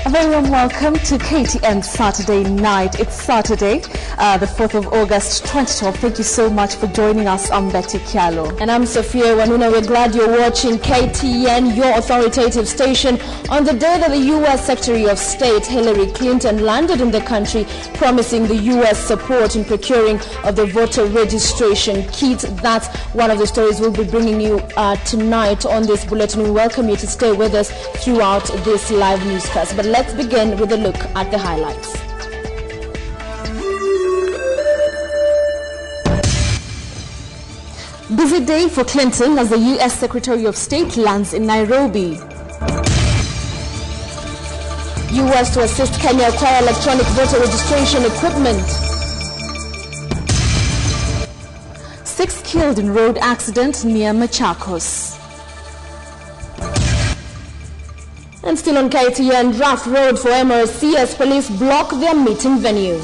A very warm welcome to KTN Saturday Night. It's Saturday, the 4th of August 2012. Thank you so much for joining us. I'm Betty Kialo. And I'm Sophia Wanuna. We're glad you're watching KTN, your authoritative station, on the day that the U.S. Secretary of State Hillary Clinton landed in the country, promising the U.S. support in procuring of the voter registration kit. That's one of the stories we'll be bringing you tonight on this bulletin. We welcome you to stay with us throughout this live newscast. But let's begin with a look at the highlights. Busy day for Clinton as the U.S. Secretary of State lands in Nairobi. U.S. to assist Kenya acquire electronic voter registration equipment. 6 killed in road accident near Machakos. And still on KTN, draft road for MRC as police block their meeting venue.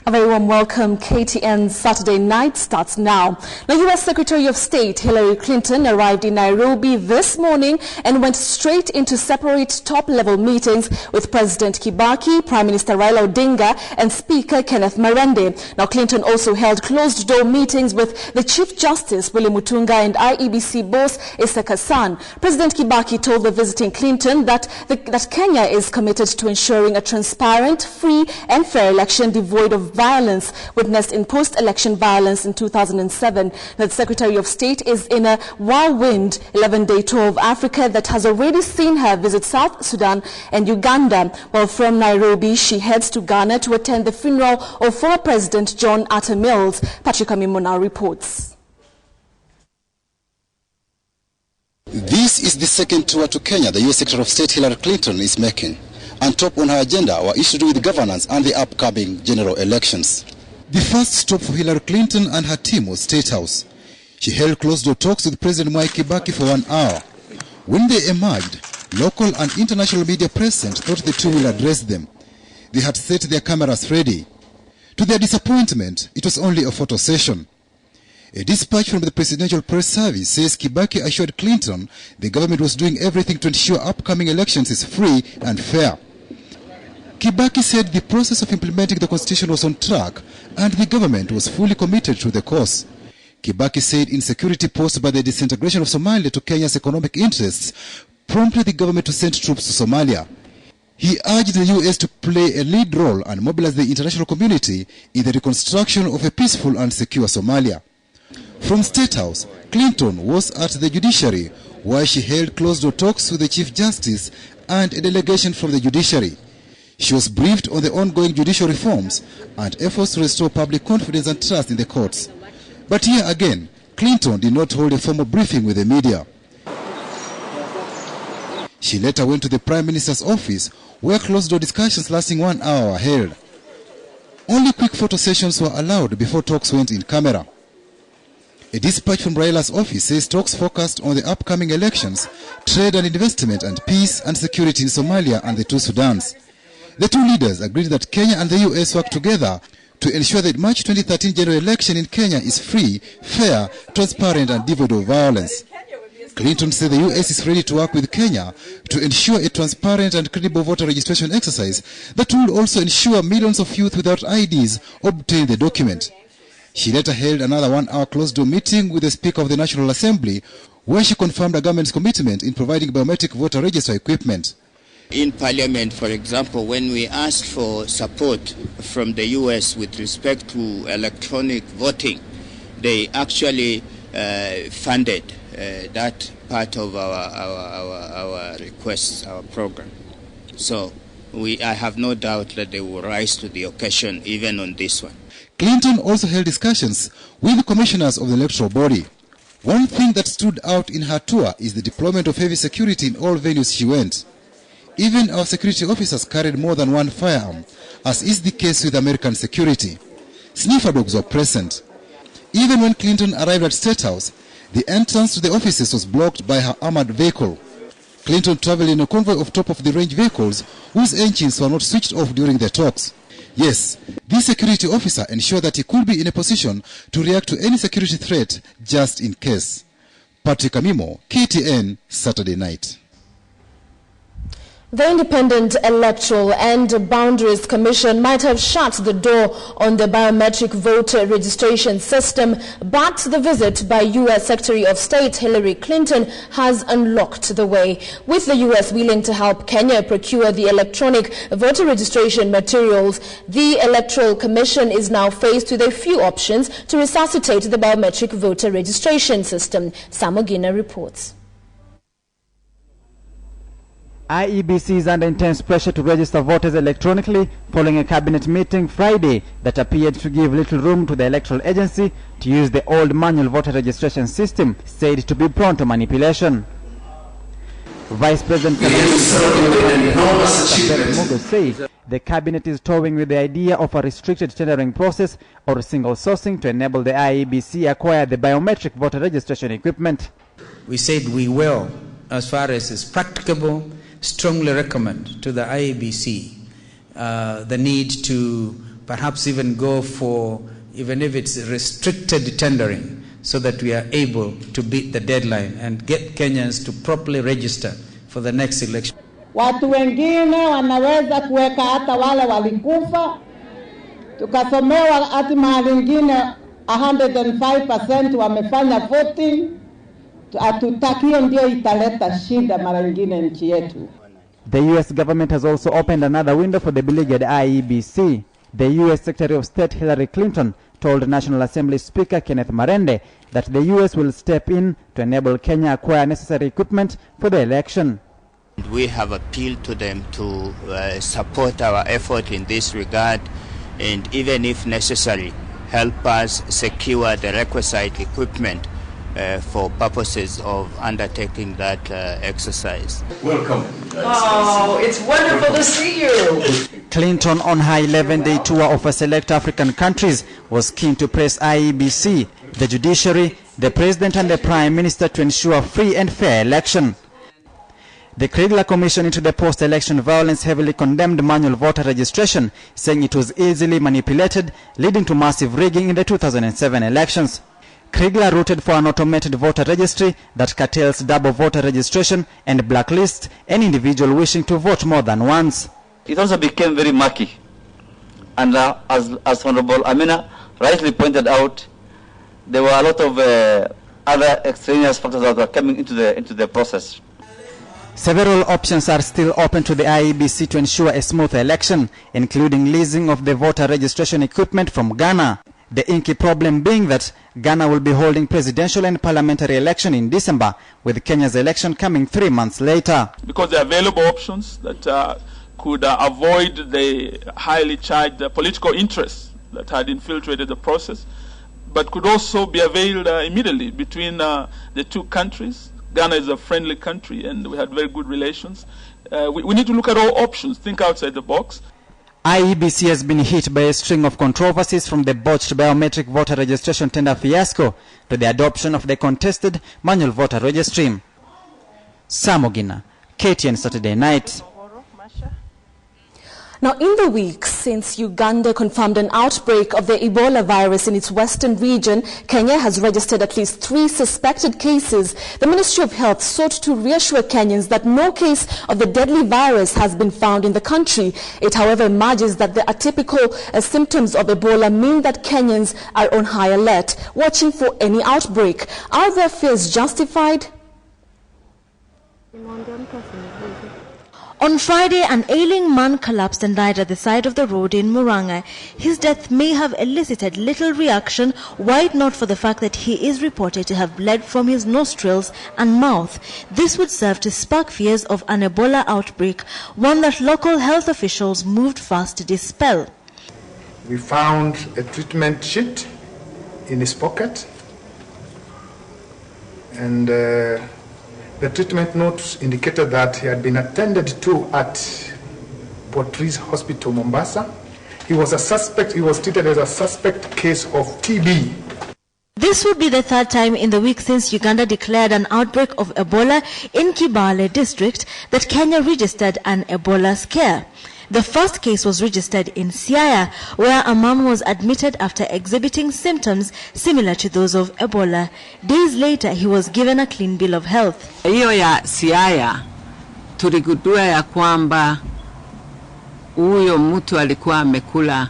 A very warm welcome. KTN Saturday Night starts now. The U.S. Secretary of State Hillary Clinton arrived in Nairobi this morning and went straight into separate top-level meetings with President Kibaki, Prime Minister Raila Odinga, and Speaker Kenneth Marende. Now, Clinton also held closed-door meetings with the Chief Justice Willie Mutunga and IEBC boss Issa Hassan. President Kibaki told the visiting Clinton that Kenya is committed to ensuring a transparent, free, and fair election devoid of violence witnessed in post-election violence in 2007. The Secretary of State is in a whirlwind 11-day tour of Africa that has already seen her visit South Sudan and Uganda, while from Nairobi she heads to Ghana to attend the funeral of former President John Atta Mills. Patrick Amimona reports. This is the second tour to Kenya the U.S. Secretary of State Hillary Clinton is making. And top on her agenda were issues to do with governance and the upcoming general elections. The first stop for Hillary Clinton and her team was State House. She held closed-door talks with President Kibaki for 1 hour. When they emerged, local and international media present thought the two will address them. They had set their cameras ready. To their disappointment, it was only a photo session. A dispatch from the Presidential Press Service says Kibaki assured Clinton the government was doing everything to ensure upcoming elections is free and fair. Kibaki said the process of implementing the constitution was on track and the government was fully committed to the cause. Kibaki said insecurity posed by the disintegration of Somalia to Kenya's economic interests prompted the government to send troops to Somalia. He urged the U.S. to play a lead role and mobilize the international community in the reconstruction of a peaceful and secure Somalia. From State House, Clinton was at the judiciary, where she held closed-door talks with the Chief Justice and a delegation from the judiciary. She was briefed on the ongoing judicial reforms and efforts to restore public confidence and trust in the courts. But here again, Clinton did not hold a formal briefing with the media. She later went to the Prime Minister's office, where closed-door discussions lasting 1 hour were held. Only quick photo sessions were allowed before talks went in camera. A dispatch from Raila's office says talks focused on the upcoming elections, trade and investment, and peace and security in Somalia and the two Sudans. The two leaders agreed that Kenya and the U.S. work together to ensure that March 2013 general election in Kenya is free, fair, transparent, and devoid of violence. Clinton said the U.S. is ready to work with Kenya to ensure a transparent and credible voter registration exercise that will also ensure millions of youth without IDs obtain the document. She later held another 1 hour closed-door meeting with the Speaker of the National Assembly, where she confirmed the government's commitment in providing biometric voter register equipment. In Parliament, for example, when we asked for support from the U.S. with respect to electronic voting, they actually funded that part of our requests, our program. So I have no doubt that they will rise to the occasion even on this one. Clinton also held discussions with the commissioners of the electoral body. One thing that stood out in her tour is the deployment of heavy security in all venues she went. Even our security officers carried more than one firearm, as is the case with American security. Sniffer dogs were present. Even when Clinton arrived at State House, the entrance to the offices was blocked by her armored vehicle. Clinton traveled in a convoy of top-of-the-range vehicles whose engines were not switched off during the talks. Yes, this security officer ensured that he could be in a position to react to any security threat just in case. Patrick Amimo, KTN, Saturday Night. The Independent Electoral and Boundaries Commission might have shut the door on the biometric voter registration system, but the visit by U.S. Secretary of State Hillary Clinton has unlocked the way. With the U.S. willing to help Kenya procure the electronic voter registration materials, the Electoral Commission is now faced with a few options to resuscitate the biometric voter registration system. Samogina reports. IEBC is under intense pressure to register voters electronically following a cabinet meeting Friday that appeared to give little room to the electoral agency to use the old manual voter registration system, said to be prone to manipulation. Vice President August says the cabinet is toying with the idea of a restricted tendering process or single sourcing to enable the IEBC acquire the biometric voter registration equipment. We said we will, as far as is practicable, strongly recommend to the IEBC the need to perhaps even go for, even if it's restricted tendering, so that we are able to beat the deadline and get Kenyans to properly register for the next election. Watu wengine wanaweza kuweka hata wale walikufa, tukasomewa hati mahali ingine 105% wamefanya voting. Atutakie ndio italeta shida mara nyingine nchi yetu. The US government has also opened another window for the beleaguered IEBC. The US Secretary of State Hillary Clinton told National Assembly Speaker Kenneth Marende that the US will step in to enable Kenya acquire necessary equipment for the election. We have appealed to them to support our effort in this regard, and even if necessary, help us secure the requisite equipment for purposes of undertaking that exercise. Welcome. Oh, it's wonderful to see you. Clinton, on her 11-day tour of select African countries, was keen to press IEBC, the judiciary, the president and the prime minister to ensure free and fair election. The Kriegler Commission into the post-election violence heavily condemned manual voter registration, saying it was easily manipulated, leading to massive rigging in the 2007 elections. Kriegler rooted for an automated voter registry that curtails double voter registration and blacklists any individual wishing to vote more than once. It also became very murky, and as Honorable Amina rightly pointed out, there were a lot of other extraneous factors that were coming into the process. Several options are still open to the IEBC to ensure a smooth election, including leasing of the voter registration equipment from Ghana. The inky problem being that Ghana will be holding presidential and parliamentary election in December, with Kenya's election coming 3 months later. Because there are available options that could avoid the highly charged political interests that had infiltrated the process, but could also be availed immediately between the two countries. Ghana is a friendly country and we had very good relations. We need to look at all options, think outside the box. IEBC has been hit by a string of controversies, from the botched biometric voter registration tender fiasco to the adoption of the contested manual voter registry. Samogina, KTN Saturday Night. Now, in the week since Uganda confirmed an outbreak of the Ebola virus in its western region, Kenya has registered at least 3 suspected cases. The Ministry of Health sought to reassure Kenyans that no case of the deadly virus has been found in the country. It, however, emerges that the atypical symptoms of Ebola mean that Kenyans are on high alert, watching for any outbreak. Are their fears justified? On Friday, an ailing man collapsed and died at the side of the road in Murang'a. His death may have elicited little reaction, were it not for the fact that he is reported to have bled from his nostrils and mouth. This would serve to spark fears of an Ebola outbreak, one that local health officials moved fast to dispel. We found a treatment sheet in his pocket, and the treatment notes indicated that he had been attended to at Port Reitz Hospital, Mombasa. He was treated as a suspect case of TB. This would be the third time in the week since Uganda declared an outbreak of Ebola in Kibale district that Kenya registered an Ebola scare. The first case was registered in Siaya, where a man was admitted after exhibiting symptoms similar to those of Ebola. Days later, he was given a clean bill of health. Hiyo ya Siaya tuligundua ya kwamba huyo mtu alikuwa amekula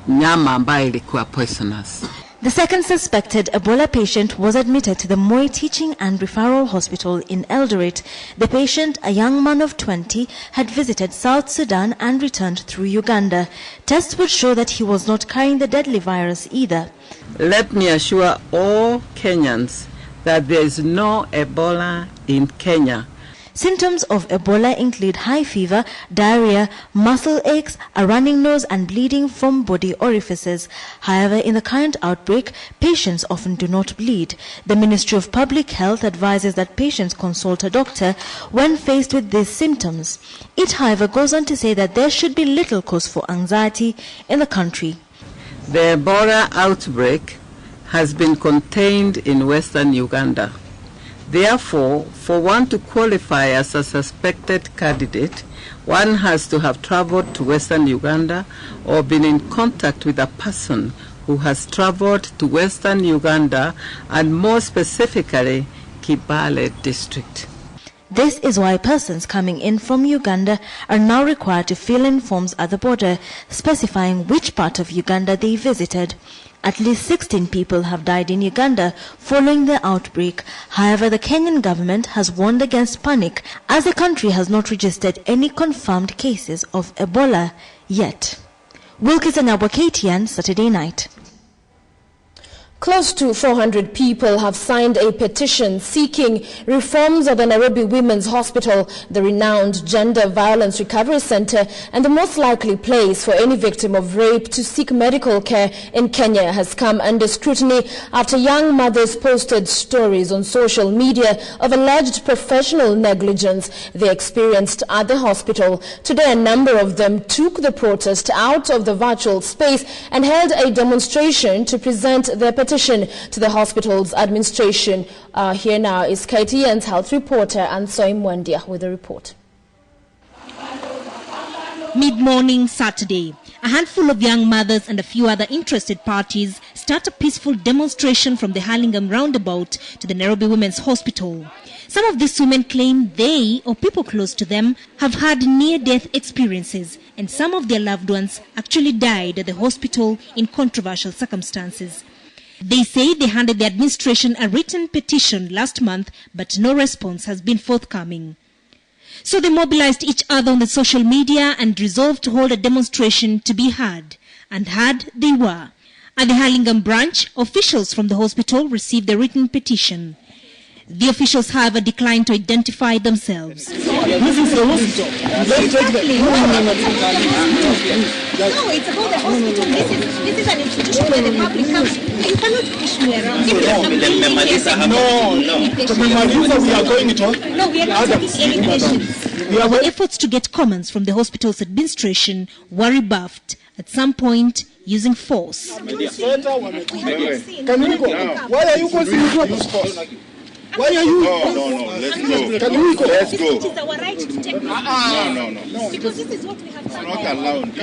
nyama ambayo ilikuwa poisonous. The second suspected Ebola patient was admitted to the Moi Teaching and Referral Hospital in Eldoret. The patient, a young man of 20, had visited South Sudan and returned through Uganda. Tests would show that he was not carrying the deadly virus either. Let me assure all Kenyans that there is no Ebola in Kenya. Symptoms of Ebola include high fever, diarrhea, muscle aches, a running nose and bleeding from body orifices. However, in the current outbreak, patients often do not bleed. The Ministry of Public Health advises that patients consult a doctor when faced with these symptoms. It, however, goes on to say that there should be little cause for anxiety in the country. The Ebola outbreak has been contained in Western Uganda. Therefore, for one to qualify as a suspected candidate, one has to have traveled to Western Uganda or been in contact with a person who has traveled to Western Uganda and more specifically, Kibale district. This is why persons coming in from Uganda are now required to fill in forms at the border, specifying which part of Uganda they visited. At least 16 people have died in Uganda following the outbreak. However, the Kenyan government has warned against panic as the country has not registered any confirmed cases of Ebola yet. Wilkes Anyabwa, KTN, Saturday night. Close to 400 people have signed a petition seeking reforms of the Nairobi Women's Hospital, the renowned Gender Violence Recovery Center, and the most likely place for any victim of rape to seek medical care in Kenya has come under scrutiny after young mothers posted stories on social media of alleged professional negligence they experienced at the hospital. Today, a number of them took the protest out of the virtual space and held a demonstration to present their petition to the hospital's administration. Here now is KTN's health reporter Ansoy Mwendia with a report. Mid-morning Saturday, a handful of young mothers and a few other interested parties start a peaceful demonstration from the Hurlingham roundabout to the Nairobi Women's Hospital. Some of these women claim they or people close to them have had near-death experiences, and some of their loved ones actually died at the hospital in controversial circumstances. They say they handed the administration a written petition last month, but no response has been forthcoming. So they mobilized each other on the social media and resolved to hold a demonstration to be heard. And heard they were. At the Hurlingham branch, officials from the hospital received the written petition. The officials, however, declined to identify themselves. This is the hospital. No, it's about the hospital. This is an institution where the public comes. You cannot push me around. We are going to. No, we are not taking any patients. Our efforts to get comments from the hospital's administration were rebuffed, at some point using force. Can you go? Why are you going? Why are you? No, let's go. Can we go? Let's go. It is our right to take No. because this is what we have done. Not allowed.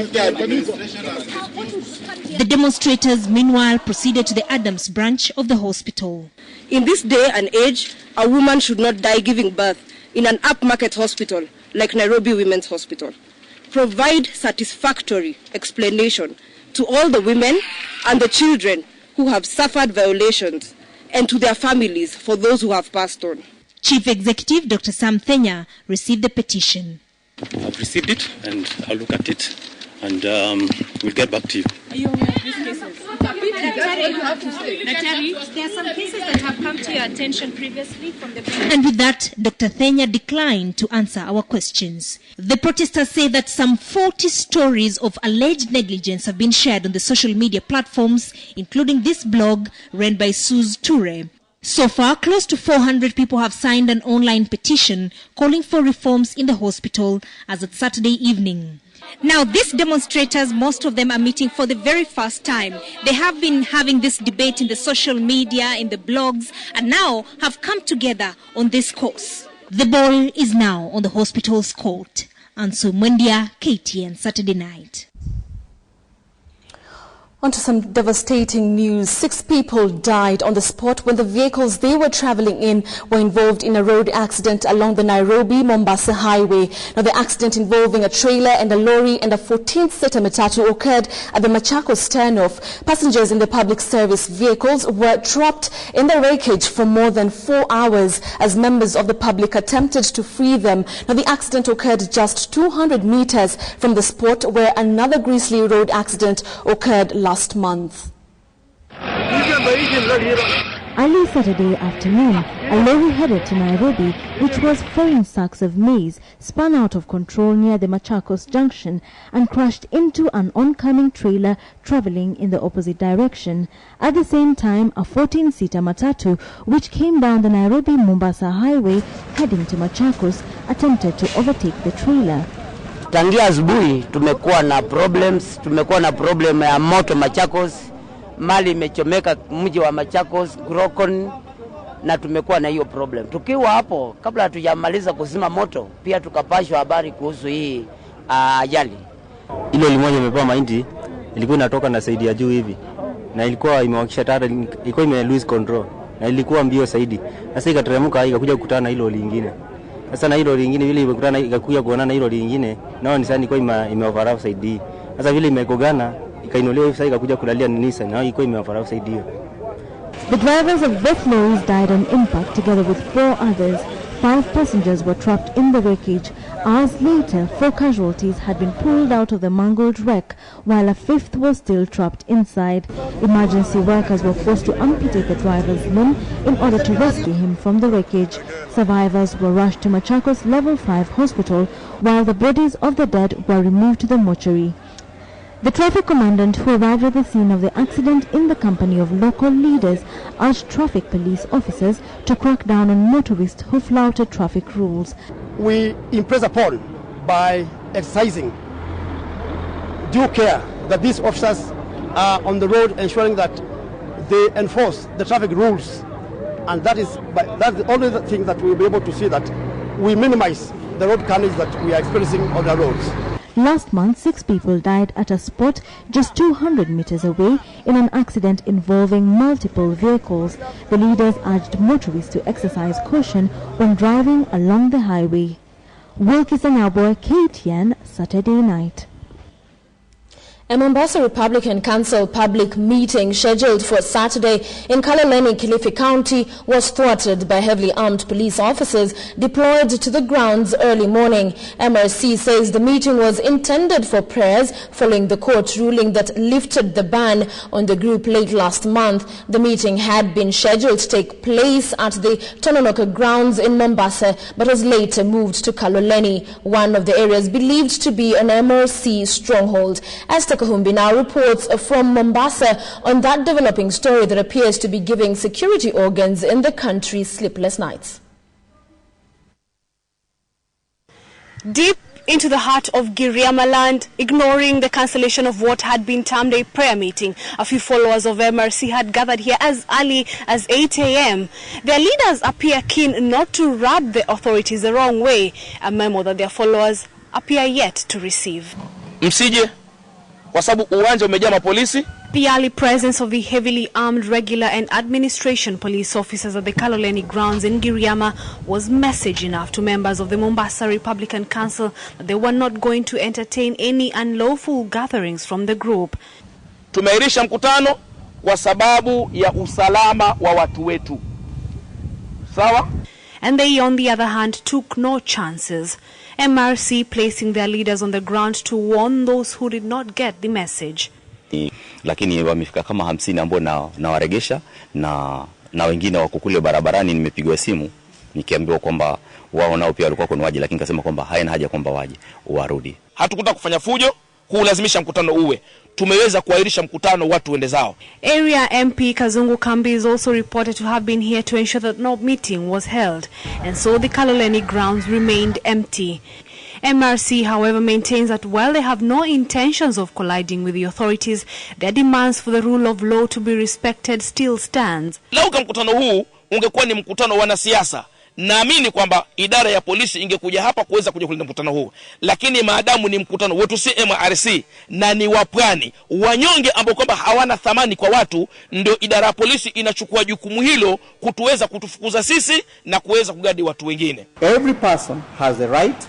The demonstrators, meanwhile, proceeded to the Adams branch of the hospital. In this day and age, a woman should not die giving birth in an upmarket hospital like Nairobi Women's Hospital. Provide satisfactory explanation to all the women and the children who have suffered violations, and to their families for those who have passed on. Chief Executive Dr. Sam Thenya received the petition. I've received it and I'll look at it and we'll get back to you. Are you aware of these cases? There are some cases that have come to your attention previously from the... And with that, Dr. Thenya declined to answer our questions. The protesters say that some 40 stories of alleged negligence have been shared on the social media platforms, including this blog run by Suze Ture. So far, close to 400 people have signed an online petition calling for reforms in the hospital as of Saturday evening. Now, these demonstrators, most of them are meeting for the very first time. They have been having this debate in the social media, in the blogs, and now have come together on this course. The ball is now on the hospital's court. Ansu Mundia, KTN Saturday Night. On to some devastating news. 6 people died on the spot when the vehicles they were traveling in were involved in a road accident along the Nairobi-Mombasa highway. Now, the accident involving a trailer and a lorry and a 14-seater matatu occurred at the Machakos turnoff. Passengers in the public service vehicles were trapped in the wreckage for more than 4 hours as members of the public attempted to free them. Now, the accident occurred just 200 meters from the spot where another grisly road accident occurred last month. Early Saturday afternoon, a lorry headed to Nairobi, which was carrying sacks of maize, spun out of control near the Machakos junction and crashed into an oncoming trailer traveling in the opposite direction. At the same time, a 14-seater matatu, which came down the Nairobi-Mombasa highway heading to Machakos, attempted to overtake the trailer. Tangia asubuhi tumekuwa na problem ya moto Machakos, mali imechomeka mji wa Machakos, Grokon, na tumekuwa na hiyo problem. Tukiwa hapo, kabla hatujamaliza kuzima moto, pia tukapashwa habari kuhusu hii ajali. Ile limoja imepewa mahindi, ilikuwa inatoka na saidi ya juu hivi, na ilikuwa imewakisha tara, ilikuwa ime lose control, na ilikuwa mbio saidi. Sasa ikateremka ikakuja kukutana na hilo lingine. Sasa na hilo lingine vile imekutana ikakuja kuonana na hilo lingine, nao ni sasa ilikuwa imeoverlap side hii. Sasa vile imegongana ikainuliwa hivi sasa ikakuja kulalia Nissan, nao ilikuwa imeoverlap side hiyo. The drivers of both lorries died on impact together with 4 others. 5 passengers were trapped in the wreckage. Hours later, 4 casualties had been pulled out of the mangled wreck, while a 5th was still trapped inside. Emergency workers were forced to amputate the driver's limb in order to rescue him from the wreckage. Survivors were rushed to Machakos Level 5 Hospital, while the bodies of the dead were removed to the mortuary. The traffic commandant, who arrived at the scene of the accident in the company of local leaders, urged traffic police officers to crack down on motorists who flouted traffic rules. We impress upon by exercising due care that these officers are on the road ensuring that they enforce the traffic rules, and that's the only thing that we'll be able to see that we minimize the road carnage that we are experiencing on the roads. Last month, 6 people died at a spot just 200 meters away in an accident involving multiple vehicles. The leaders urged motorists to exercise caution when driving along the highway. Wilkie Sanyabo, KTN, Saturday Night. A Mombasa Republican Council public meeting scheduled for Saturday in Kaloleni, Kilifi County was thwarted by heavily armed police officers deployed to the grounds early morning. MRC says the meeting was intended for prayers following the court ruling that lifted the ban on the group late last month. The meeting had been scheduled to take place at the Tononoka grounds in Mombasa but was later moved to Kaloleni, one of the areas believed to be an MRC stronghold. As Kahumbi now reports from Mombasa on that developing story that appears to be giving security organs in the country sleepless nights. Deep into the heart of Giriama land, ignoring the cancellation of what had been termed a prayer meeting, a few followers of MRC had gathered here as early as 8 a.m. Their leaders appear keen not to rub the authorities the wrong way, a memo that their followers appear yet to receive. Msije kwa sababu uwanja umejaa mapolisi. The early presence of the heavily armed regular and administration police officers at the Kaloleni grounds in Giriama was message enough to members of the Mombasa Republican Council that they were not going to entertain any unlawful gatherings from the group. Tumeirisha mkutano kwa sababu ya usalama wa watu wetu. Sawa? And they, on the other hand, took no chances. MRC placing their leaders on the ground to warn those who did not get the message. Lakini wamefika kama 50 ambao na waregesha na wengine wako kule barabarani. Nimepigwa simu nikiambiwa kwamba wao nao pia walikuwa kwa waje, lakini nikasema kwamba haina haja kwamba waje warudi. Hatukutaka kufanya fujo kulazimisha mkutano uwe. Tumeweza kuahirisha mkutano watu wende zao. Area MP Kazungu Kambi is also reported to have been here to ensure that no meeting was held, and so the Kaloleni grounds remained empty. MRC, however, maintains that while they have no intentions of colliding with the authorities, their demands for the rule of law to be respected still stands. Lauka mkutano huu ungekuwa ni mkutano wa wanasiasa, naamini kwamba idara ya polisi ingekuja hapa kuweza kuja kulinda mkutano huu, lakini maadamu ni mkutano wetu si MRC na ni wapwani wanyonge ambao kwamba hawana thamani kwa watu, ndio idara ya polisi inachukua jukumu hilo kutuweza kutufukuza sisi na kuweza kugadi watu wengine. Every person has the right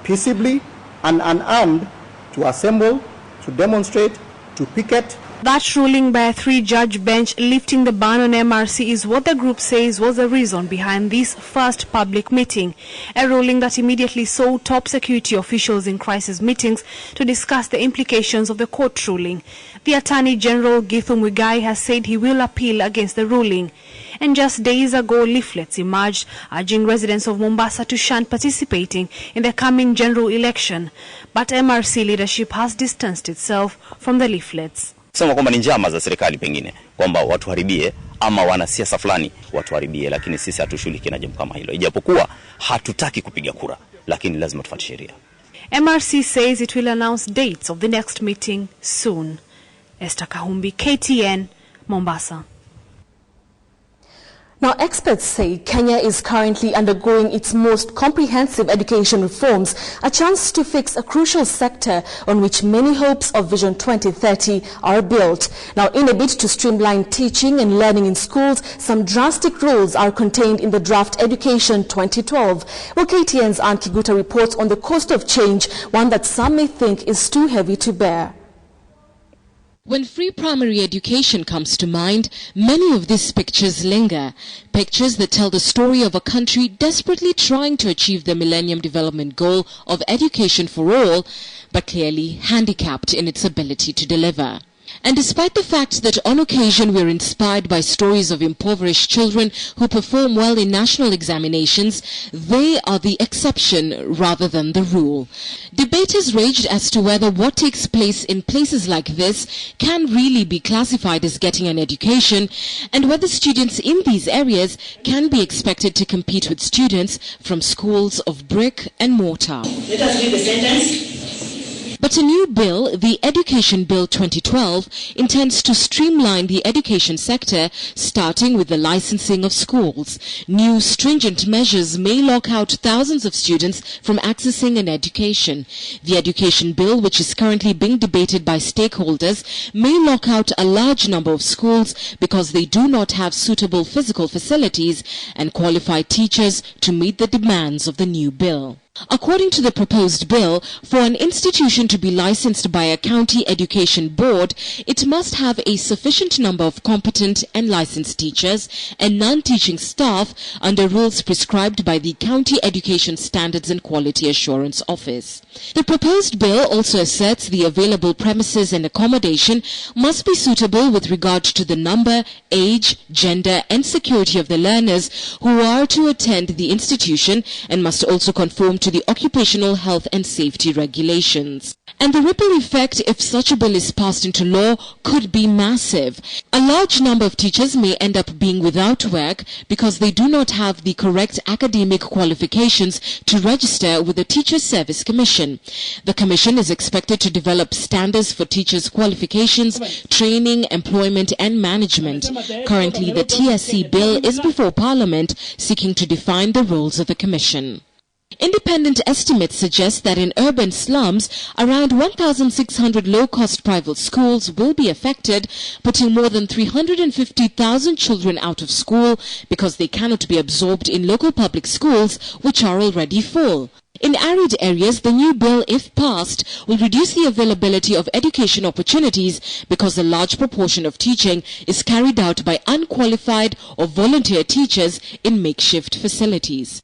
peaceably and unarmed to assemble, to demonstrate, to picket. That ruling by a 3-judge bench lifting the ban on MRC is what the group says was the reason behind this first public meeting. A ruling that immediately saw top security officials in crisis meetings to discuss the implications of the court ruling. The Attorney General Githu Muigai has said he will appeal against the ruling. And just days ago, leaflets emerged urging residents of Mombasa to shun participating in the coming general election. But MRC leadership has distanced itself from the leaflets. Sema kwamba ni njama za serikali pengine kwamba watu haribie ama wanasiasa fulani watu haribie, lakini sisi hatushughuliki na jambo kama hilo, ijapokuwa hatutaki kupiga kura, lakini lazima tufuate sheria. MRC says it will announce dates of the next meeting soon. Esther Kahumbi, KTN, Mombasa. Now, experts say Kenya is currently undergoing its most comprehensive education reforms, a chance to fix a crucial sector on which many hopes of Vision 2030 are built. Now, in a bid to streamline teaching and learning in schools, some drastic rules are contained in the draft Education 2012. Well, KTN's Ann Kiguta reports on the cost of change, one that some may think is too heavy to bear. When free primary education comes to mind, many of these pictures linger. Pictures that tell the story of a country desperately trying to achieve the Millennium Development Goal of education for all, but clearly handicapped in its ability to deliver. And despite the fact that on occasion we're inspired by stories of impoverished children who perform well in national examinations, they are the exception rather than the rule. Debate has raged as to whether what takes place in places like this can really be classified as getting an education, and whether students in these areas can be expected to compete with students from schools of brick and mortar. Let us read the sentence. But a new bill, the Education Bill 2012, intends to streamline the education sector, starting with the licensing of schools. New stringent measures may lock out thousands of students from accessing an education. The Education Bill, which is currently being debated by stakeholders, may lock out a large number of schools because they do not have suitable physical facilities and qualified teachers to meet the demands of the new bill. According to the proposed bill, for an institution to be licensed by a county education board, it must have a sufficient number of competent and licensed teachers and non-teaching staff under rules prescribed by the County Education Standards and Quality Assurance Office. The proposed bill also asserts the available premises and accommodation must be suitable with regard to the number, age, gender and security of the learners who are to attend the institution, and must also conform to the occupational health and safety regulations. And the ripple effect, if such a bill is passed into law, could be massive. A large number of teachers may end up being without work because they do not have the correct academic qualifications to register with the Teachers Service Commission. The Commission is expected to develop standards for teachers' qualifications, training, employment and management. Currently, the TSC bill is before Parliament, seeking to define the roles of the Commission. Independent estimates suggest that in urban slums, around 1,600 low-cost private schools will be affected, putting more than 350,000 children out of school because they cannot be absorbed in local public schools, which are already full. In arid areas, the new bill, if passed, will reduce the availability of education opportunities because a large proportion of teaching is carried out by unqualified or volunteer teachers in makeshift facilities.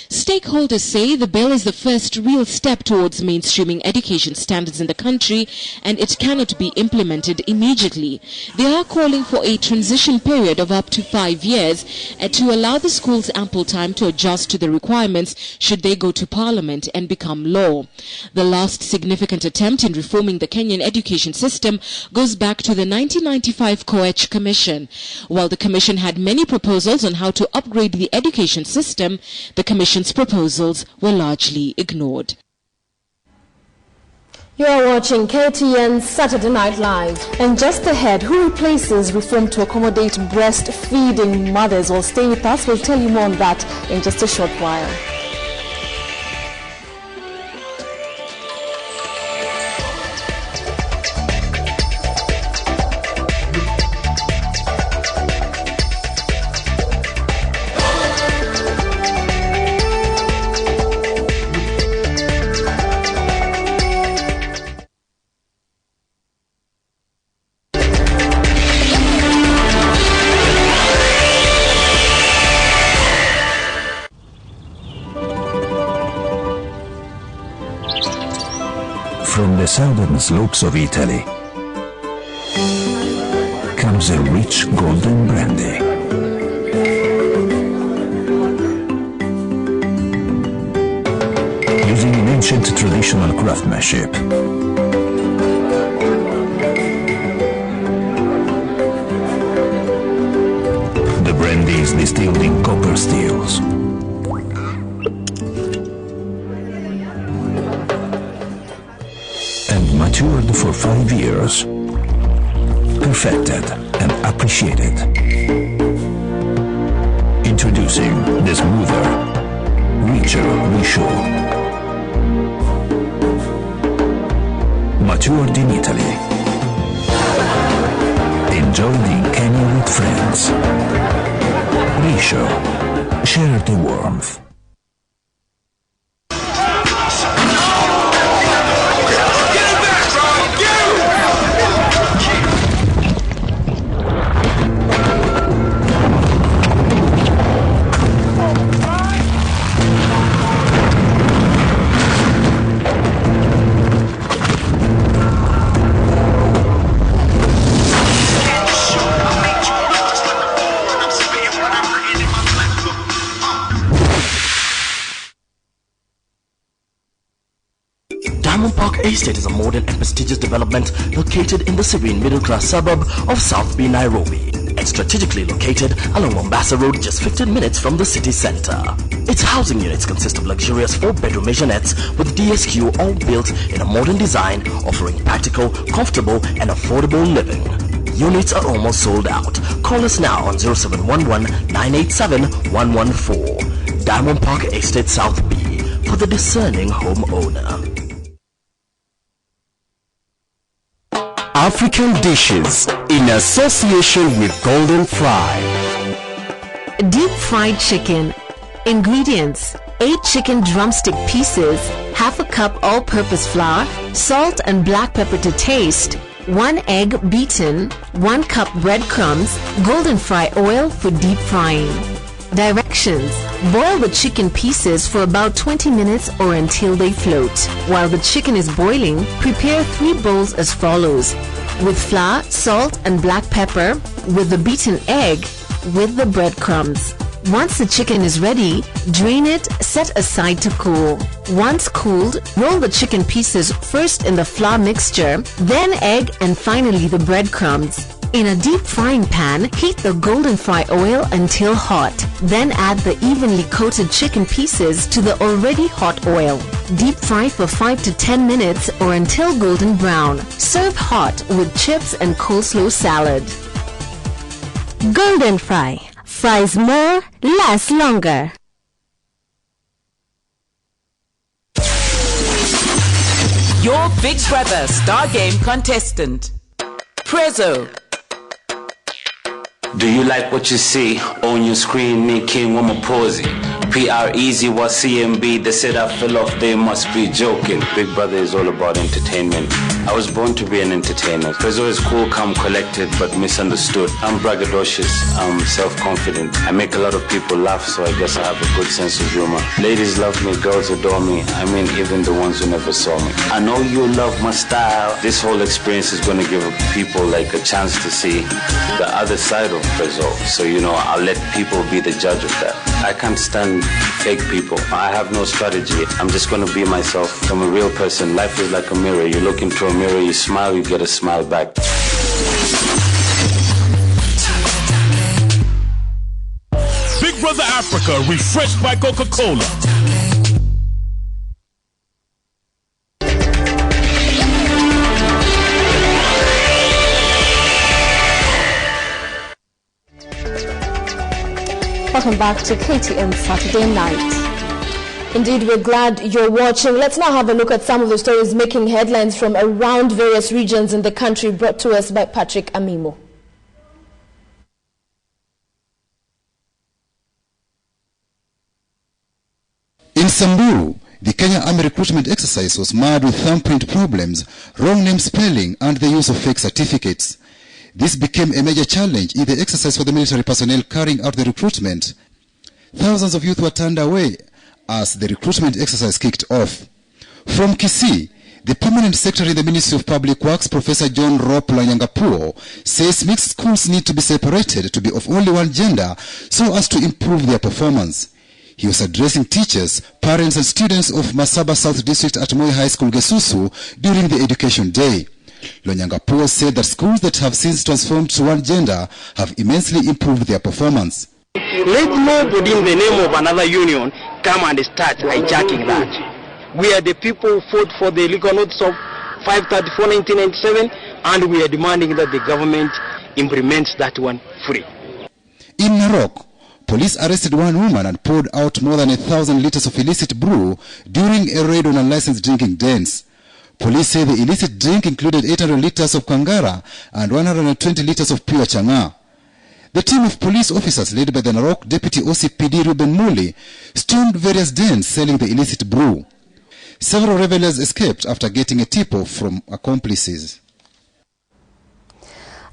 Stakeholders say the bill is the first real step towards mainstreaming education standards in the country, and it cannot be implemented immediately. They are calling for a transition period of up to 5 years to allow the schools ample time to adjust to the requirements should they go to Parliament and become law. The last significant attempt in reforming the Kenyan education system goes back to the 1995 Koech Commission. While the Commission had many proposals on how to upgrade the education system, the Commission's proposals were largely ignored. You are watching KTN Saturday Night Live. And just ahead, who replaces reform to accommodate breastfeeding mothers? Well, stay with us. We'll tell you more on that in just a short while. From the southern slopes of Italy comes a rich golden brandy. Using an ancient traditional craftsmanship, the brandy is distilled in copper stills. And matured for 5 years, perfected and appreciated. Introducing the smoother, richer Richaud. Matured in Italy. Enjoyed in Kenya with friends. Richaud. Share the warmth. Estate is a modern and prestigious development located in the serene middle-class suburb of South B, Nairobi. It's strategically located along Mombasa Road, just 15 minutes from the city center. Its housing units consist of luxurious 4-bedroom maisonettes with DSQ, all built in a modern design, offering practical, comfortable, and affordable living. Units are almost sold out. Call us now on 0711-987-114. Diamond Park Estate, South B, for the discerning homeowner. African dishes in association with Golden Fry. Deep fried chicken. Ingredients: 8 chicken drumstick pieces, half a cup all-purpose flour, salt and black pepper to taste, 1 egg beaten, 1 cup breadcrumbs, Golden Fry oil for deep frying. Directions: boil the chicken pieces for about 20 minutes or until they float. While the chicken is boiling, prepare 3 bowls as follows: with flour, salt and black pepper, with the beaten egg, with the breadcrumbs. Once the chicken is ready, drain it, set aside to cool. Once cooled, roll the chicken pieces first in the flour mixture, then egg and finally the breadcrumbs. In a deep frying pan, heat the Golden Fry oil until hot. Then add the evenly coated chicken pieces to the already hot oil. Deep fry for 5 to 10 minutes or until golden brown. Serve hot with chips and coleslaw salad. Golden Fry. Fries more, lasts longer. Your Big Brother Star Game contestant, Prezzo. Do you like what you see on your screen? Me, King Womaposi. PR Easy was CMB. They said I fell off, they must be joking. Big Brother is all about entertainment. I was born to be an entertainer. Prezzo is cool, calm, collected, but misunderstood. I'm braggadocious, I'm self-confident. I make a lot of people laugh, so I guess I have a good sense of humor. Ladies love me, girls adore me. I mean, even the ones who never saw me. I know you love my style. This whole experience is gonna give people like a chance to see the other side of Prezzo. So, you know, I'll let people be the judge of that. I can't stand fake people. I have no strategy. I'm just gonna be myself. I'm a real person. Life is like a mirror. You look into a mirror, you smile, you get a smile back. Big Brother Africa, refreshed by Coca-Cola. Welcome back to KTN Saturday Night. Indeed, we're glad you're watching. Let's now have a look at some of the stories making headlines from around various regions in the country, brought to us by Patrick Amimo. In Samburu, the Kenya Army recruitment exercise was marred with thumbprint problems, wrong name spelling, and the use of fake certificates. This became a major challenge in the exercise for the military personnel carrying out the recruitment. Thousands of youth were turned away as the recruitment exercise kicked off. From Kisii, the permanent secretary in the Ministry of Public Works, Professor John Rop Lanyangapuo, says mixed schools need to be separated to be of only one gender so as to improve their performance. He was addressing teachers, parents and students of Masaba South District at Moi High School, Gesusu, during the Education Day. Lonyangapuo said that schools that have since transformed to one gender have immensely improved their performance. Let nobody in the name of another union come and start hijacking that. We are the people who fought for the legal notice of 534/1997, and we are demanding that the government implements that one free. In Narok, police arrested one woman and poured out more than 1,000 liters of illicit brew during a raid on unlicensed drinking dens. Police say the illicit drink included 800 liters of Kangara and 120 liters of pure Chang'aa. The team of police officers led by the Narok Deputy OCPD Ruben Muli stormed various dens selling the illicit brew. Several revelers escaped after getting a tip-off from accomplices.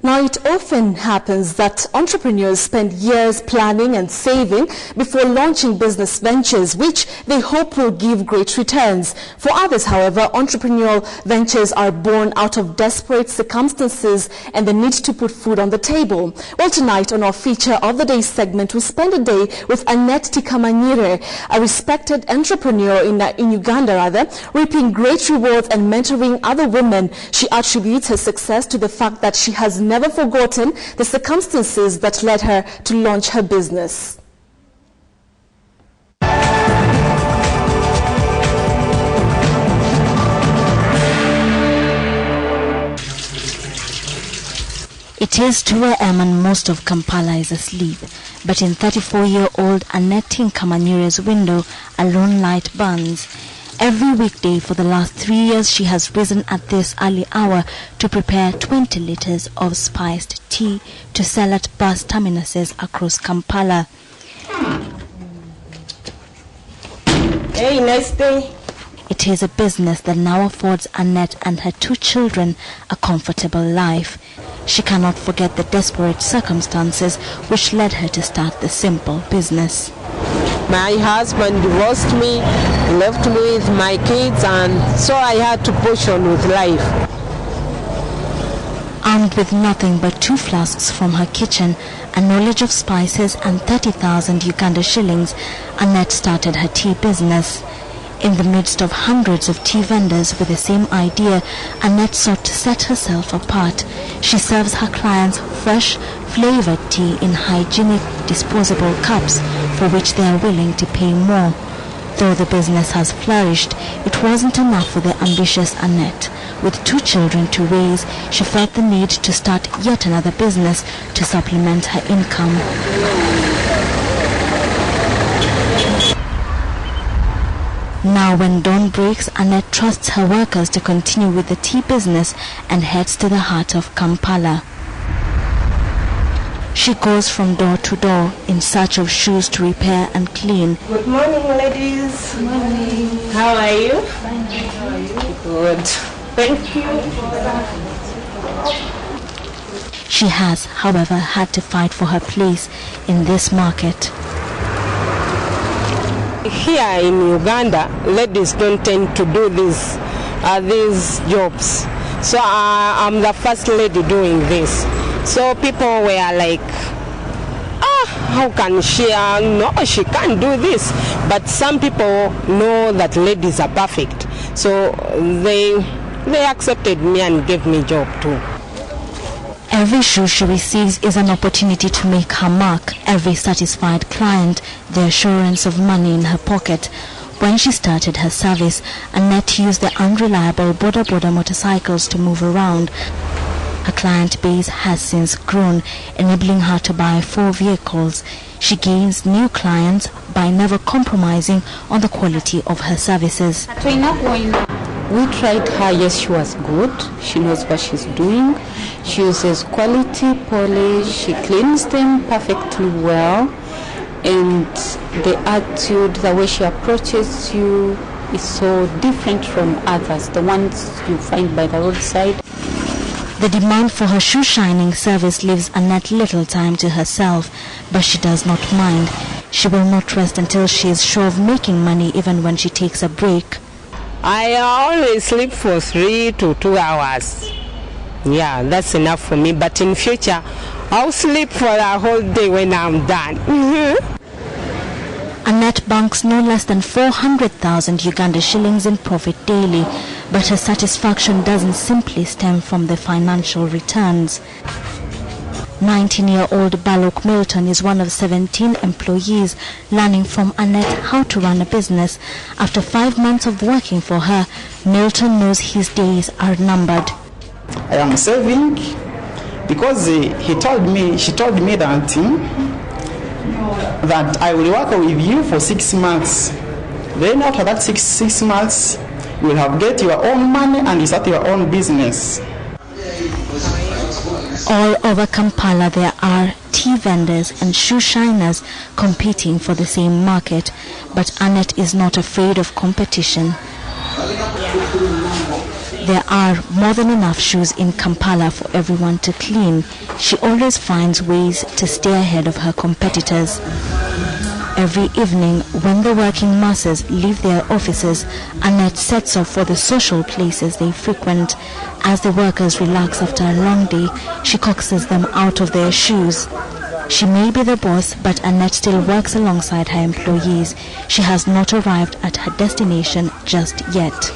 Now, it often happens that entrepreneurs spend years planning and saving before launching business ventures, which they hope will give great returns. For others, however, entrepreneurial ventures are born out of desperate circumstances and the need to put food on the table. Well, tonight on our feature of the day segment, we spend a day with Annette Tikamanyire, a respected entrepreneur in Uganda, reaping great rewards and mentoring other women. She attributes her success to the fact that she has never forgotten the circumstances that led her to launch her business. It is 2 a.m. and most of Kampala is asleep, but in 34-year-old Annette Tikamanire's window, a lone light burns. Every weekday for the last 3 years, she has risen at this early hour to prepare 20 liters of spiced tea to sell at bus terminuses across Kampala. Hey, nice day. It is a business that now affords Annette and her 2 children a comfortable life. She cannot forget the desperate circumstances which led her to start the simple business. My husband divorced me, left me with my kids, and so I had to push on with life. Armed with nothing but 2 flasks from her kitchen, a knowledge of spices and 30,000 Uganda shillings, Annette started her tea business. In the midst of hundreds of tea vendors with the same idea, Annette sought to set herself apart. She serves her clients fresh, flavored tea in hygienic, disposable cups for which they are willing to pay more. Though the business has flourished, it wasn't enough for the ambitious Annette. With 2 children to raise, she felt the need to start yet another business to supplement her income. Now when dawn breaks, Annette trusts her workers to continue with the tea business and heads to the heart of Kampala. She goes from door to door in search of shoes to repair and clean. Good morning, ladies. Good morning. How are you? Fine. How are you? Good. Thank you. She has, however, had to fight for her place in this market. Here in Uganda, ladies don't tend to do these jobs. So I'm the first lady doing this. So people were like, how can she? No, she can't do this. But some people know that ladies are perfect. So they accepted me and gave me a job too. Every shoe she receives is an opportunity to make her mark. Every satisfied client, the assurance of money in her pocket. When she started her service, Annette used the unreliable boda motorcycles to move around. Her client base has since grown, enabling her to buy 4 vehicles. She gains new clients by never compromising on the quality of her services. We tried her. Yes, she was good. She knows what she's doing. She uses quality polish. She cleans them perfectly well. And the attitude, the way she approaches you is so different from others, the ones you find by the roadside. The demand for her shoe shining service leaves Annette little time to herself, but she does not mind. She will not rest until she is sure of making money even when she takes a break. I always sleep for 3 to 2 hours. Yeah, that's enough for me. But in future, I'll sleep for a whole day when I'm done. Annette banks no less than 400,000 Uganda shillings in profit daily, but her satisfaction doesn't simply stem from the financial returns. 19-year-old Balok Milton is one of 17 employees learning from Annette how to run a business. After 5 months of working for her, Milton knows his days are numbered. I am saving because she told me that I will work with you for 6 months. Then after that six months, you will have get your own money and you start your own business. All over Kampala there are tea vendors and shoe shiners competing for the same market, but Annette is not afraid of competition. There are more than enough shoes in Kampala for everyone to clean. She always finds ways to stay ahead of her competitors. Every evening, when the working masses leave their offices, Annette sets off for the social places they frequent. As the workers relax after a long day, she coaxes them out of their shoes. She may be the boss, but Annette still works alongside her employees. She has not arrived at her destination just yet.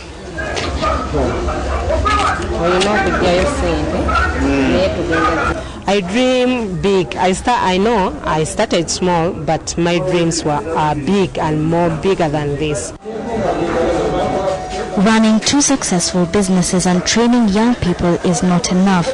I dream big. I started small, but my dreams are big and more bigger than this. Running 2 successful businesses and training young people is not enough.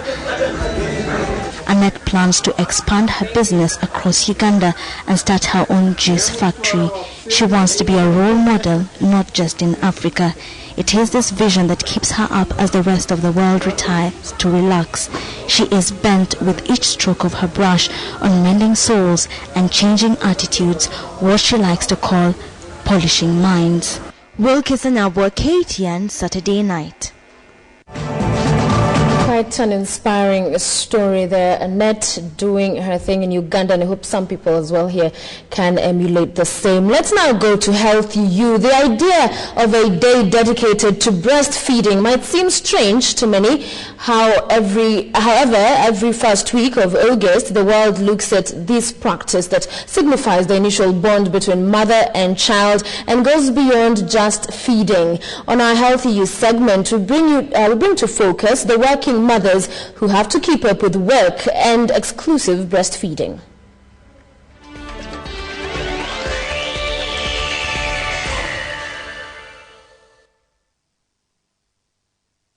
Annette plans to expand her business across Uganda and start her own juice factory. She wants to be a role model, not just in Africa. It is this vision that keeps her up as the rest of the world retires to relax. She is bent with each stroke of her brush on mending souls and changing attitudes, what she likes to call polishing minds. Wilkes Anabwa, KTN, Saturday night. Quite an inspiring story there. Annette doing her thing in Uganda, and I hope some people as well here can emulate the same. Let's now go to Healthy You. The idea of a day dedicated to breastfeeding might seem strange to many. However, every first week of August, the world looks at this practice that signifies the initial bond between mother and child and goes beyond just feeding. On our Healthy You segment, we bring to focus the working mothers who have to keep up with work and exclusive breastfeeding.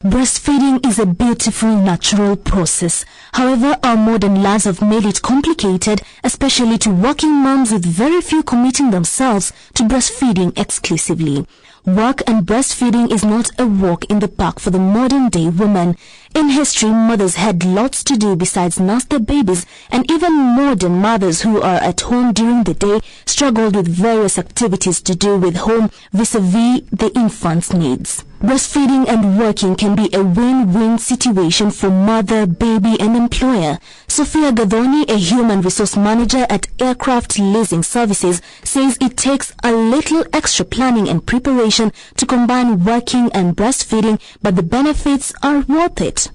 Breastfeeding is a beautiful, natural process. However, our modern lives have made it complicated, especially to working moms, with very few committing themselves to breastfeeding exclusively. Work and breastfeeding is not a walk in the park for the modern-day woman. In history, mothers had lots to do besides nurse their babies, and even modern mothers who are at home during the day struggled with various activities to do with home vis-a-vis the infant's needs. Breastfeeding and working can be a win-win situation for mother, baby, and employer. Sophia Gadoni, a human resource manager at Aircraft Leasing Services, says it takes a little extra planning and preparation to combine working and breastfeeding, but the benefits are worth it.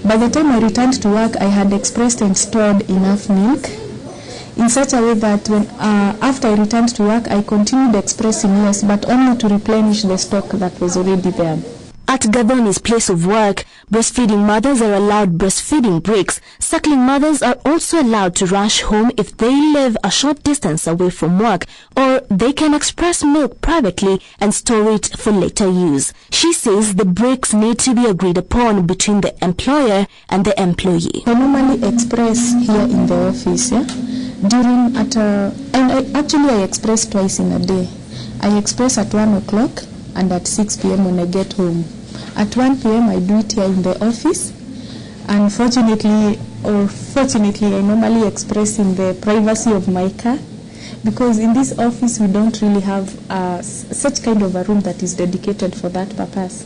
By the time I returned to work, I had expressed and stored enough milk in such a way that when after I returned to work, I continued expressing yes, but only to replenish the stock that was already there. At Gadoni's place of work, breastfeeding mothers are allowed breastfeeding breaks. Suckling mothers are also allowed to rush home if they live a short distance away from work, or they can express milk privately and store it for later use. She says the breaks need to be agreed upon between the employer and the employee. I normally express here in the office, I express twice in a day. I express at 1 o'clock and at 6 p.m. when I get home. At 1 p.m. I do it here in the office. Unfortunately or fortunately, I normally express in the privacy of my car, because in this office we don't really have such kind of a room that is dedicated for that purpose.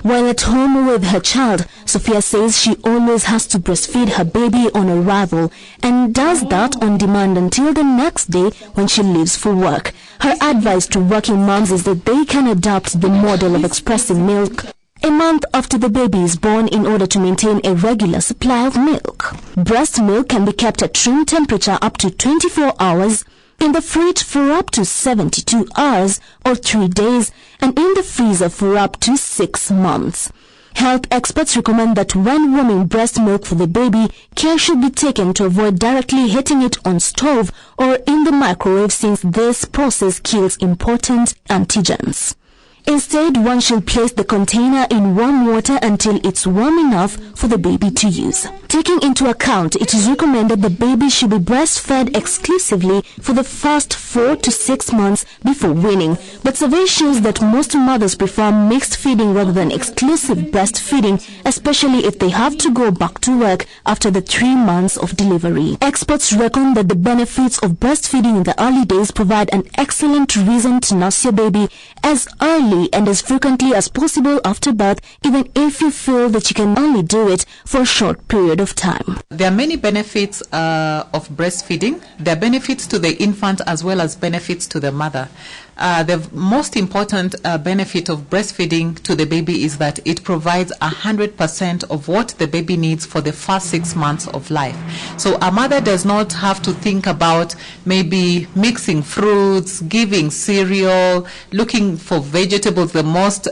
While at home with her child, Sophia says she always has to breastfeed her baby on arrival and does that on demand until the next day when she leaves for work. Her advice to working moms is that they can adopt the model of expressing milk a month after the baby is born in order to maintain a regular supply of milk. Breast milk can be kept at room temperature up to 24 hours, in the fridge for up to 72 hours or 3 days, and in the freezer for up to 6 months. Health experts recommend that when warming breast milk for the baby, care should be taken to avoid directly heating it on stove or in the microwave, since this process kills important antigens. Instead, one should place the container in warm water until it's warm enough for the baby to use. Taking into account, it is recommended the baby should be breastfed exclusively for the first 4 to 6 months before weaning. But survey shows that most mothers prefer mixed feeding rather than exclusive breastfeeding, especially if they have to go back to work after the 3 months of delivery. Experts reckon that the benefits of breastfeeding in the early days provide an excellent reason to nurse your baby as early and as frequently as possible after birth, even if you feel that you can only do it for a short period of time. There are many benefits of breastfeeding. There are benefits to the infant as well as benefits to the mother. The most important benefit of breastfeeding to the baby is that it provides 100% of what the baby needs for the first 6 months of life. So a mother does not have to think about maybe mixing fruits, giving cereal, looking for vegetables, the most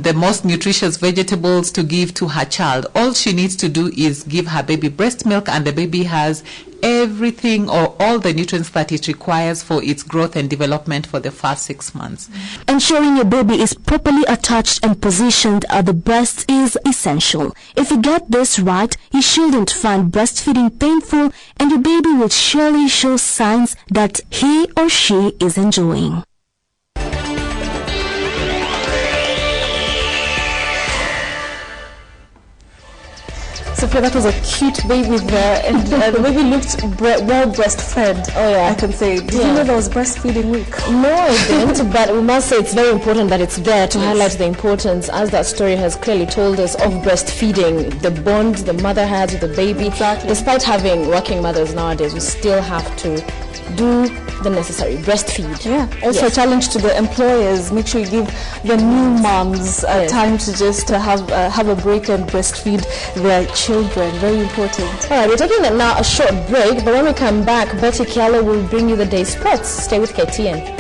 the most nutritious vegetables to give to her child. All she needs to do is give her baby breast milk, and the baby has everything or all the nutrients that it requires for its growth and development for the first 6 months. Ensuring your baby is properly attached and positioned at the breast is essential. If you get this right, you shouldn't find breastfeeding painful, and your baby will surely show signs that he or she is enjoying. Sophia, that was a cute baby there, and the baby looked well breastfed. Oh yeah, I can say. Did you know there was breastfeeding week? No, I didn't, but we must say it's very important that it's there to highlight the importance, as that story has clearly told us, of breastfeeding, the bond the mother has with the baby. Exactly. Despite having working mothers nowadays, we still have to do the necessary breastfeed. Yeah. Also, a challenge to the employers: make sure you give the new moms time to just have a break and breastfeed their children. Very important. All right, we're taking now a short break, but when we come back, Betty Kialo will bring you the day's sports. Stay with KTN.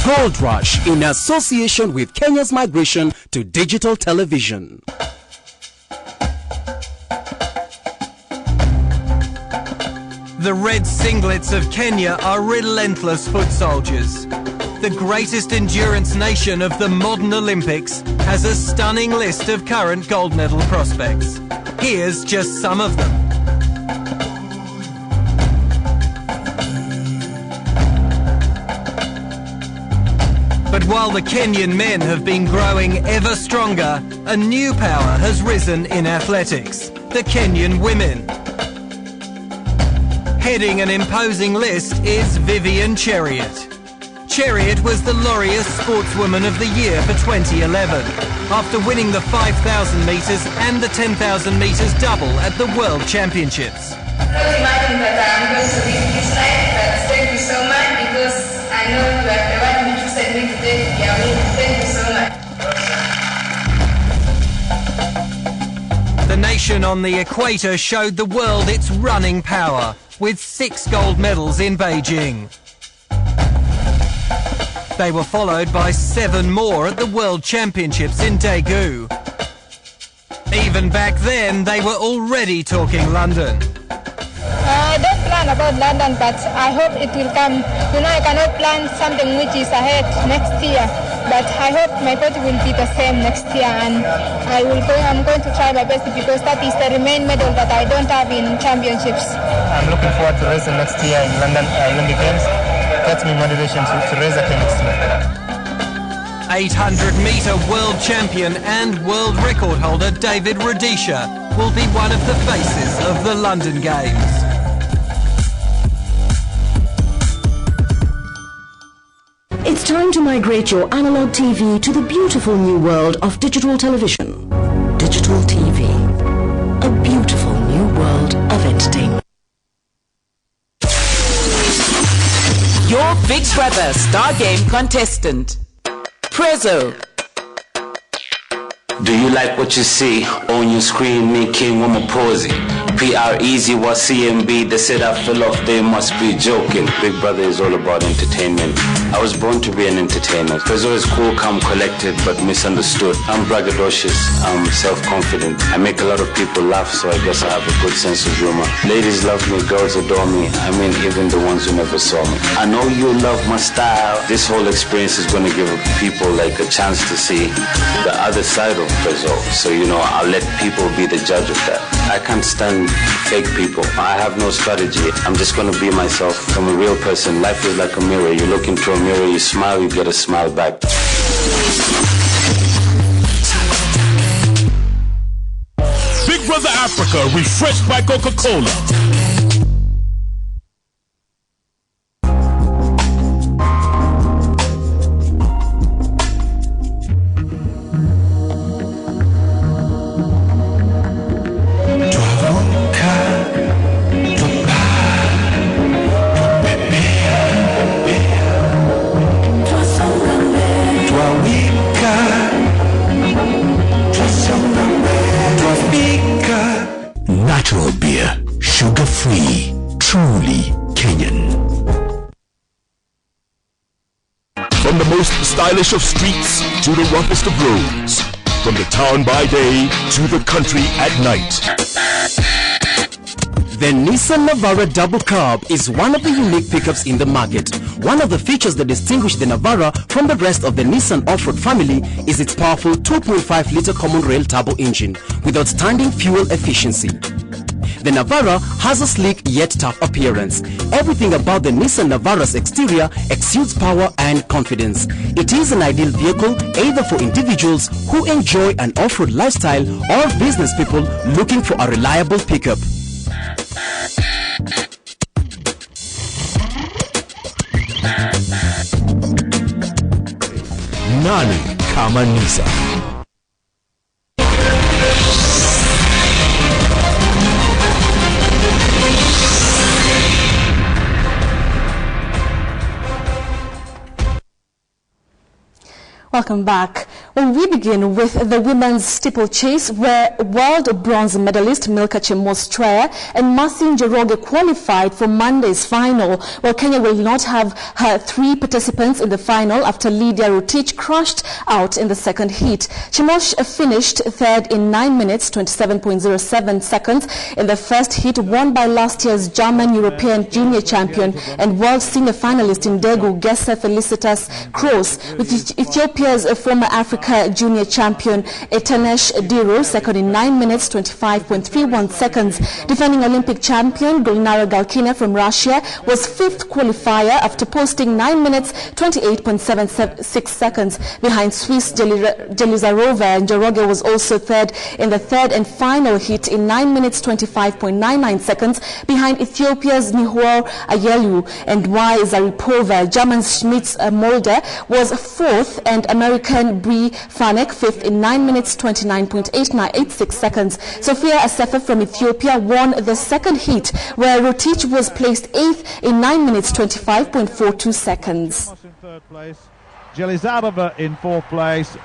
Gold Rush in association with Kenya's migration to digital television. The red singlets of Kenya are relentless foot soldiers. The greatest endurance nation of the modern Olympics has a stunning list of current gold medal prospects. Here's just some of them. But while the Kenyan men have been growing ever stronger, a new power has risen in athletics: the Kenyan women. Heading an imposing list is Vivian Cheriot. Cheriot was the Laureus Sportswoman of the Year for 2011, after winning the 5,000 metres and the 10,000 metres double at the World Championships. I don't imagine that I'm going to leave this life, but thank you so much, because I know you are the one who chosen me today. Thank you so much. nation on the equator showed the world its running power, with 6 gold medals in Beijing. They were followed by 7 more at the World Championships in Daegu. Even back then, they were already talking London. I don't plan about London, but I hope it will come. You know, I cannot plan something which is ahead next year, but I hope my body will be the same next year, and I'm going to try my best, because that is the main medal that I don't have in championships. I'm looking forward to racing next year in London Olympic Games. That's my motivation to race again next year. 800-metre world champion and world record holder David Rudisha will be one of the faces of the London Games. It's time to migrate your analog TV to the beautiful new world of digital television. Digital TV, a beautiful new world of entertainment. Your Big Brother Star Game contestant, Prezzo. Do you like what you see on your screen? Me, King Womapozi. PREZ was CMB. They said I fell off, they must be joking. Big Brother is all about entertainment. I was born to be an entertainer. Prezzo is cool, calm, collected, but misunderstood. I'm braggadocious, I'm self-confident. I make a lot of people laugh, so I guess I have a good sense of humor. Ladies love me, girls adore me. I mean, even the ones who never saw me. I know you love my style. This whole experience is gonna give people like a chance to see the other side of Prezzo. So, you know, I'll let people be the judge of that. I can't stand fake people. I have no strategy. I'm just gonna be myself. I'm a real person. Life is like a mirror. You look into a mirror, you smile, you get a smile back. Big Brother Africa, refreshed by Coca-Cola. Natural beer, sugar-free, truly Kenyan. From the most stylish of streets to the roughest of roads, from the town by day to the country at night. The Nissan Navara Double Cab is one of the unique pickups in the market. One of the features that distinguish the Navara from the rest of the Nissan off-road family is its powerful 2.5-litre common rail turbo engine with outstanding fuel efficiency. The Navara has a sleek yet tough appearance. Everything about the Nissan Navara's exterior exudes power and confidence. It is an ideal vehicle either for individuals who enjoy an off-road lifestyle or business people looking for a reliable pickup. Nani kama Nissan? Welcome back. Well, we begin with the women's steeplechase, where world bronze medalist Milka Chemostraya and Marcin Njoroge qualified for Monday's final. Well, Kenya will not have her 3 participants in the final after Lydia Rotich crashed out in the second heat. Chemosh finished third in 9 minutes 27.07 seconds in the first heat, won by last year's German European junior champion and world senior finalist in Daegu, Gesa Felicitas Kroos, with Ethiopia's former Africa junior champion Etanesh Diro second in 9 minutes 25.31 seconds. Defending Olympic champion Gulnara Galkina from Russia was 5th qualifier after posting 9 minutes 28.76 seconds behind Swiss Jelizarova, and Njoroge was also third in the third and final heat in 9 minutes 25.99 seconds behind Ethiopia's Nihor Ayelu and Y Zaripova. German Schmitz Mulder was 4th and American Brie Fanek 5th in 9 minutes 29.8986 seconds. Sophia Asefa from Ethiopia won the second heat, where Rotich was placed 8th in 9 minutes 25.42 seconds. In third place, Jelizarova in 4th place.